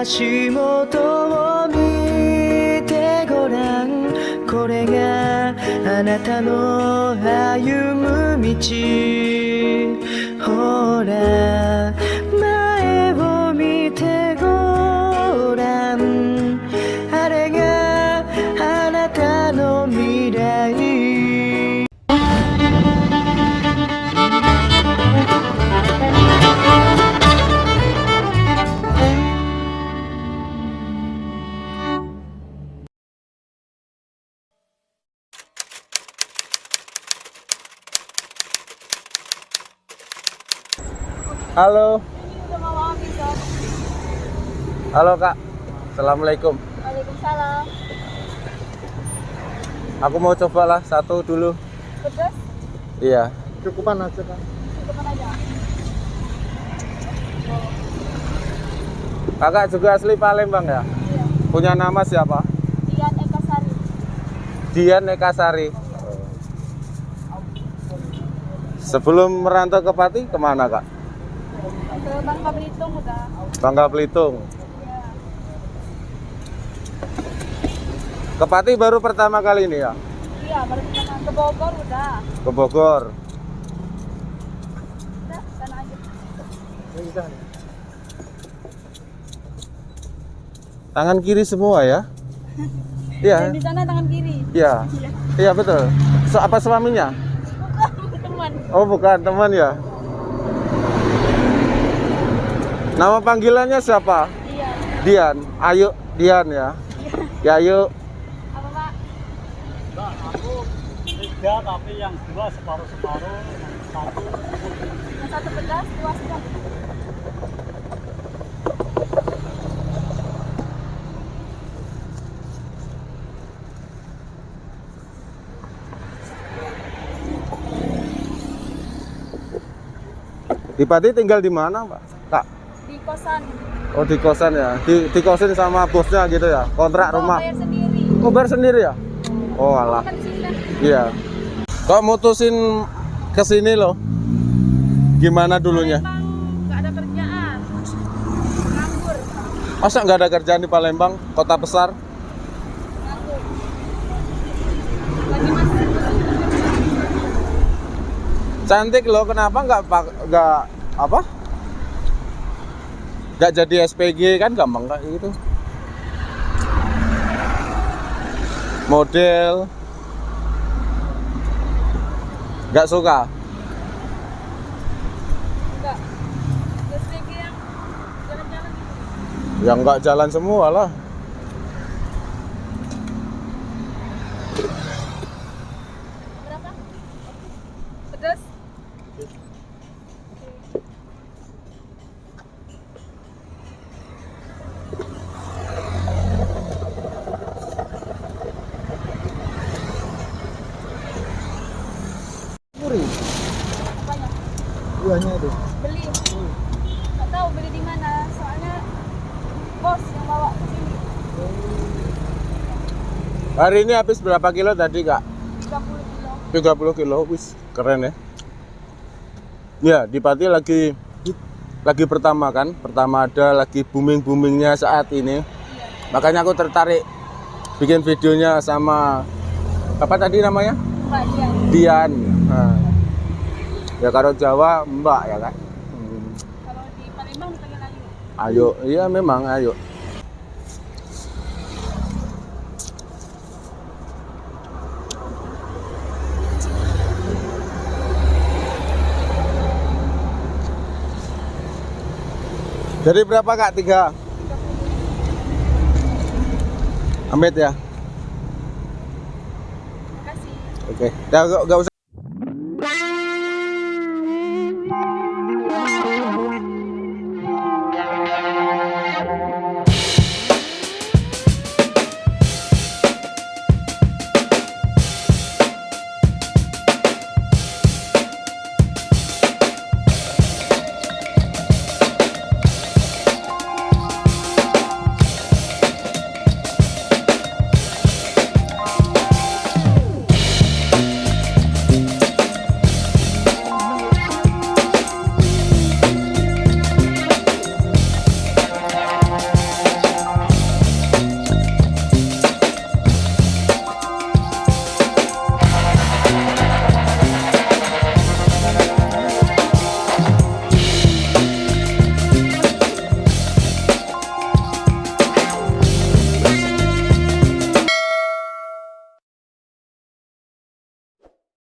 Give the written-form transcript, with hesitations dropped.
足元を見てごらんこれがあなたの歩む道ほら前を見てごらんあれがあなたの未来Halo. Ini udah mau habis, Om. Halo Kak. Assalamualaikum. Waalaikumsalam. Aku mau cobalah satu dulu. Pedas? Iya. Cukupan aja kan. Cukupan aja. Kakak juga asli Palembang ya? Iya. Punya nama siapa? Dian Ekasari. Dian Ekasari. Sebelum merantau ke Pati kemana Kak? Ke Bangka Belitung udah. Bangka Belitung. Iya. Ke Pati baru pertama kali ini ya? Iya, baru pertama ke Bogor udah. Ke Bogor. Udah, sana aja. Tangan kiri semua ya? Dan Iya. di sana tangan kiri. Iya. Iya. Iya betul. Apa suaminya? Bukan, teman. Oh bukan, teman ya? Nama panggilannya siapa? Iya. Dian. Ayo Dian ya. Ya ayo. Apa, Pak? Mbak, aku 3 tapi yang 2 separuh-separuh, yang 1 Yang satu pedas, dua sedang. Di Pati tinggal di mana, Pak? Kak? Di kosan. Oh, di kosan ya. Di kosin sama bosnya gitu ya. Kontrak Oh, rumah. bayar sendiri. Oh, bayar sendiri ya? Oh, alah. Kan sini kan. Iya. Kok mutusin ke sini loh? Gimana dulunya? Palembang nggak ada kerjaan. Nganggur. Masa nggak ada kerjaan di Palembang, kota besar? Nganggur. Lagi masuk. Cantik loh, kenapa nggak apa? Nggak jadi SPG kan gampang kayak gitu. Model. Nggak suka? Enggak. SPG yang jalan-jalan gitu. Ya nggak jalan semua lah. Berapa? Pedas? Muri, Banyak. buahnya itu. Beli. Nggak tahu beli di mana. Soalnya bos yang bawa ke sini. Hari ini habis berapa kilo tadi Kak? 30 kilo. 30 kilo, wis keren ya. Ya, di Pati lagi pertama kan, pertama ada lagi boomingnya saat ini. Iya. Makanya aku tertarik bikin videonya sama apa tadi namanya? Mbak Dian. Dian. Nah, ya kalau Jawa Mbak ya kan. Kalau di Palembang dipanggil Ayu. Ayo, iya memang ayo. Jadi berapa Kak? 3? Amit ya. Makasih. Oke. Ya, nggak usah.